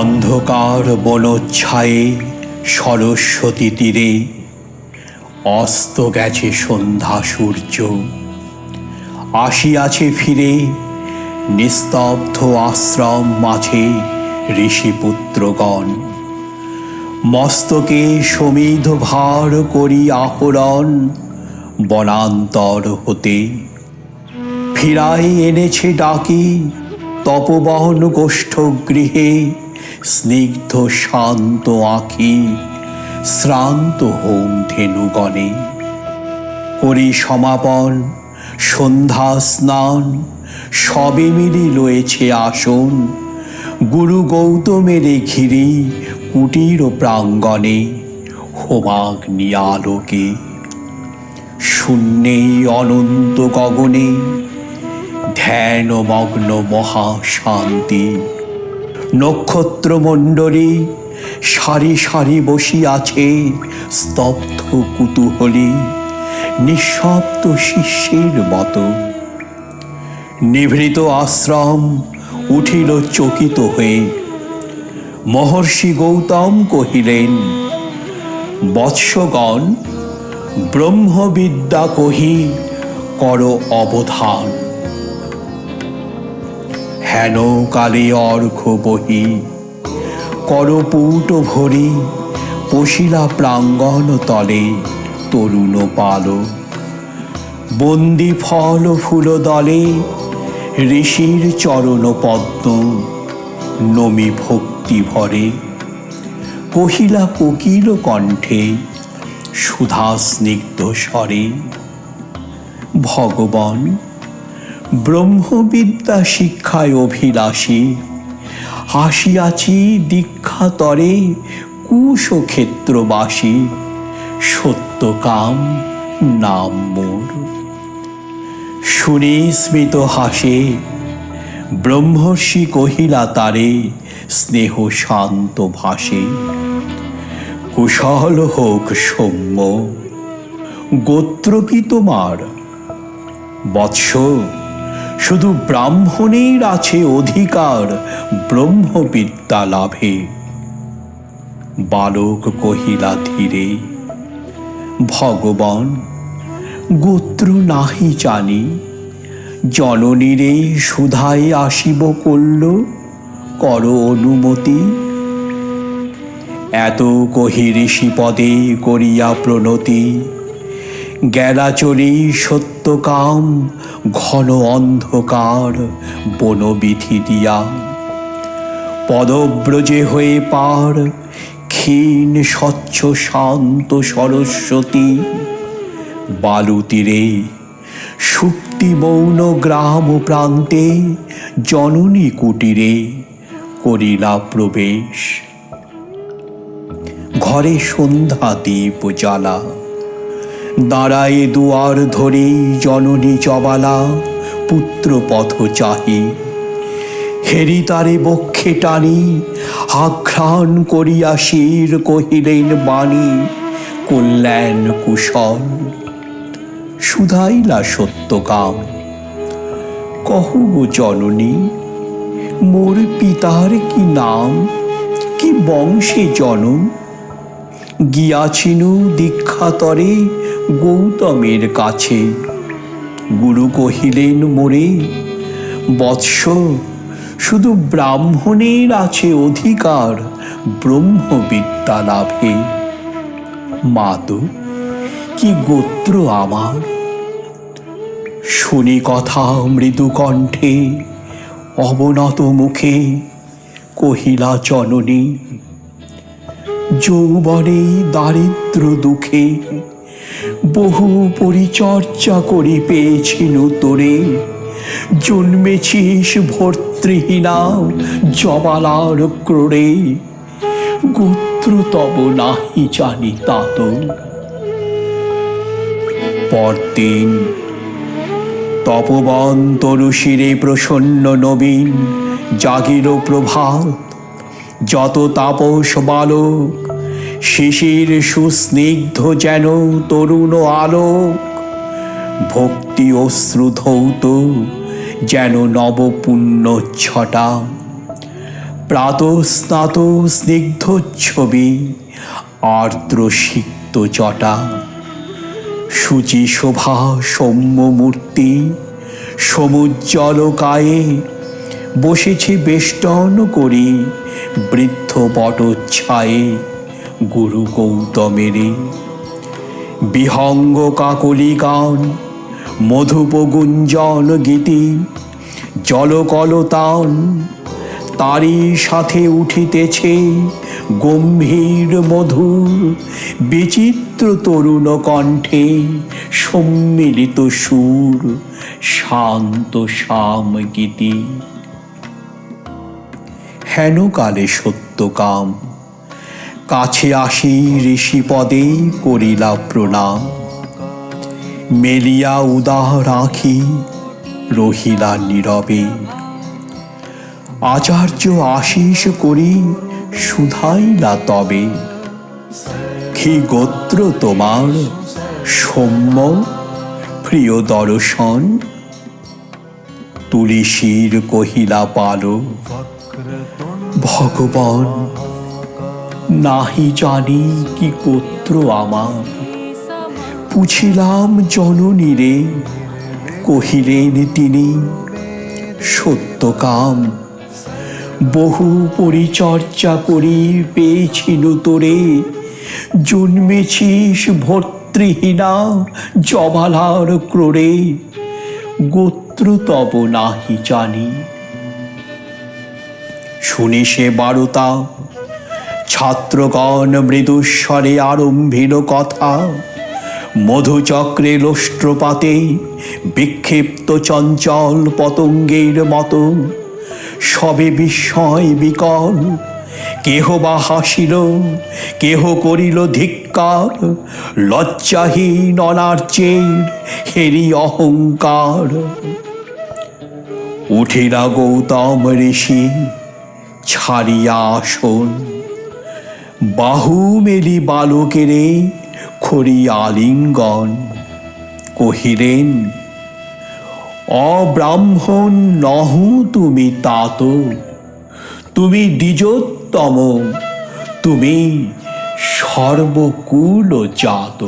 অন্ধকার বনচ্ছায়ে সরস্বতী তীরে অস্ত গেছে সন্ধ্যা সূর্য, আসিয়াছে ফিরে নিস্তব্ধ আশ্রম মাঝে ঋষিপুত্রগণ। মস্তকে সমিধ ভার করি আহরণ বনান্তর হতে, ফিরাই এনেছে ডাকি তপবন গোষ্ঠ গৃহে স্নিগ্ধ শান্ত আঁখি শ্রান্ত হোম ধেনুগণে। করি সমাপন সন্ধ্যা স্নান, সবে মিলি লয়েছে আসন গুরু গৌতমের ঘিরি কুটির প্রাঙ্গণে হোমাগ্নি আলোকে। শূন্যে অনন্ত গগনে ধ্যানমগ্ন মহাশান্তি, নক্ষত্রমণ্ডলী সারি সারি বসিয়াছে স্তব্ধ কুতূহলী নিঃশব্দ শিষ্যের মতো। নিভৃত আশ্রম উঠিল চকিত হয়ে, মহর্ষি গৌতম কহিলেন, বৎসগণ, ব্রহ্মবিদ্যা কহি কর অবধান। হেন কালে অর্ঘ্য বহি করপৌট ভরি পশিলা প্রাঙ্গণ তলে তরুণ পাল। বন্দি ফল ফুল দলে ঋষির চরণ পদ্ম নমি ভক্তি ভরে। কহিলা কোকিল কণ্ঠে সুধা স্নিগ্ধ স্বরে, ভগবান, ব্রহ্মবিদ্যা শিক্ষায় অভিলাষী আসিয়াছি দীক্ষাতরে কুশক্ষেত্রবাসী। সত্যকাম নাম মোর। শুনি স্মিত হাসে ব্রহ্মর্ষি কহিলা তারে স্নেহ শান্ত ভাষে, কুশল হোক সৌম্য, গোত্র কি তোমার? বৎস, শুধু ব্রাহ্মণের আছে অধিকার ব্রহ্মবিদ্যা লাভে। বালক কহিলা ধীরে, ভগবান, গোত্র নাহি জানি, জননীরে সুধায় আসিব কল্য কর অনুমতি। এত কহি ঋষিপদে করিয়া প্রণতি, গেলা চলি সত্যকাম ঘন অন্ধকার বনবিধি দিয়া। পদব্রজে হয়ে পার ক্ষীণ স্বচ্ছ শান্ত সরস্বতী, বালুতীরে সুপ্তি মৌন গ্রাম প্রান্তে জননী কুটিরে করিলা প্রবেশ। ঘরে সন্ধ্যা দীপ জ্বালা, দাঁড়ায়ে দুয়ার ধরে জননী চবালা পুত্র পথ চাহি। হেরি তারে বক্ষে টানি আঘ্রাণ করিয়া শির কহিলেন বাণী কল্যাণ কুশল। শুধাইলা সত্যকাম, কহ গো জননী, মোর পিতার কি নাম, কি বংশে জনম? গিয়াছিনু দীক্ষাতরে গৌতমের কাছে। গুরু কহিলেন মোরে, বৎস, শুধু ব্রাহ্মণের আছে অধিকার ব্রহ্মবিদ্যা লাভে। মাতো, কি গোত্র আমার? শুনি কথা মৃদু কণ্ঠে অবনত মুখে কহিলা জননী, যৌবনে দারিদ্র দুঃখে বহু পরিচর্যা করি পেয়েছিনু তোরে। জন্মেছিস ভর্তৃহীনা জবালার ক্রোড়ে, গোত্র তব নাহি জানি তাত। পরদিন তপবন তরুশিরে প্রসন্ন নবীন জাগিল প্রভাত। যত তাপস বালক শিশির সুস্নিগ্ধ যেন তরুণ আলোক। ভক্তি অশ্রু ধৌত যেন নবপুণ্য ছটা। প্রাতঃস্নাত স্নিগ্ধ ছবি আর্দ্র সিক্ত জটা। শুচি শোভা সৌম্য মূর্তি সমুজ্জ্বল কায়ে, বসেছে বেষ্টন করি বৃদ্ধ বটচ্ছায়ে গুরু গৌতমেরে। বিহঙ্গ কাকলি গান মধুপ গুঞ্জন গীতি জলকলতান, তারই সাথে উঠিতেছে গম্ভীর মধুর বিচিত্র তরুণ কণ্ঠে সম্মিলিত সুর শান্ত শাম গীতি। হেনকালে সত্যকাম কাছে আসি ঋষিপদে করিলা প্রণাম। মেলিয়া উদার আঁখি রহিলা নীরবে। আচার্য আশিস করি শুধাইলা তবে, কি গোত্র তোমার সৌম্য প্রিয় দর্শন? তুলসীর কহিলা পাল, ভগবান নাহি জানি কি গোত্র আমার। পুছিলাম জননীরে, কহিলেন তিনি, সত্যকাম বহু পরিচর্যা করি পেয়েছিল তোরে। জন্মেছিস ভর্তৃহীনা জবালার ক্রোড়ে, গোত্র তব নাহি জানি। শুনি সে বারতা ছাত্রগণ মৃদুস্বরে আরম্ভিল কথা। মধুচক্রে লোষ্ট্রপাতে বিক্ষিপ্ত চঞ্চল পতঙ্গের মতো সবে বিস্ময় বিকল। কেহ বা হাসিল, কেহ করিল ধিক্কার, লজ্জাহীন অনার্যের হেরি অহংকার। উঠিলা গৌতম ঋষি ছাড়িয়া আসন, বাহু মেলি বালকেরে করি আলিঙ্গন। কহিলেন, অব্রাহ্মণ নহ তুমি তাত, তুমি দ্বিজোত্তম, তুমি সর্বকুল জাত।